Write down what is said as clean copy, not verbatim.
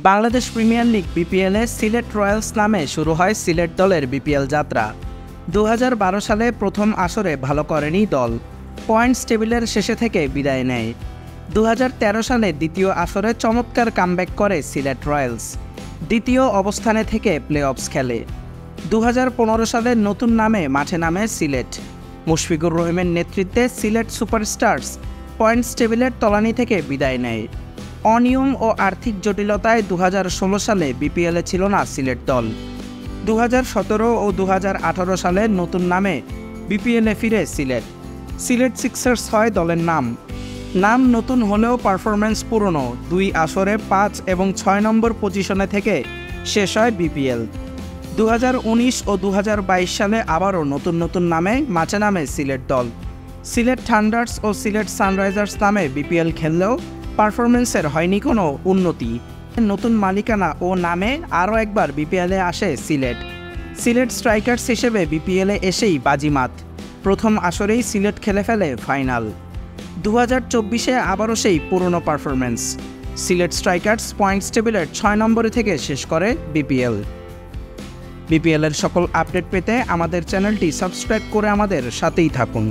Bangladesh premier league বিপিএলে Sylhet Royals নামে শুরু হয় সিলেট দলের বিপিএল যাত্রা। 2012 সালে প্রথম আসরে ভালো করেনি দল, পয়েন্টস টেবিলের শেষে থেকে বিদায় নেয়। 2013 সালে দ্বিতীয় আসরে চমৎকার কামব্যাক করে সিলেট রয়্যালস, দ্বিতীয় অবস্থানে থেকে প্লে অফস খেলে। 2015 সালে নতুন নামে মাঠে নামে সিলেট। মুশফিকুর রহিমের নেতৃত্বে সিলেট সুপারস্টার্স পয়েন্টস টেবিলের তলানি থেকে বিদায় নেয়। অনিয়ম ও আর্থিক জটিলতায় 2016 সালে বিপিএলে ছিল না সিলেট দল। 2017 ও 2018 সালে নতুন নামে বিপিএলে ফিরে সিলেট সিক্সার্স হয় দলের নাম নতুন হলেও পারফরম্যান্স পুরনো। 2 আসরে 5 এবং 6 নম্বর পজিশনে থেকে শেষ হয় বিপিএল। 2019 ও 2022 সালে আবারও নতুন নামে মাঠে নামে সিলেট দল। সিলেট থান্ডার্স ও সিলেট সানরাইজার্স নামে বিপিএল খেললেও পারফরমেন্সের হয়নি কোনো উন্নতি। নতুন মালিকানা ও নামে আরও একবার বিপিএলে আসে সিলেট স্ট্রাইকার্স হিসেবে বিপিএলে এসেই বাজিমাত। প্রথম আসরেই সিলেট খেলে ফেলে ফাইনাল। 2024-এ আবারও সেই পুরনো পারফরমেন্স। সিলেট স্ট্রাইকার্স পয়েন্টস টেবিলের 6 নম্বরে থেকে শেষ করে বিপিএলের সকল আপডেট পেতে আমাদের চ্যানেলটি সাবস্ক্রাইব করে আমাদের সাথেই থাকুন।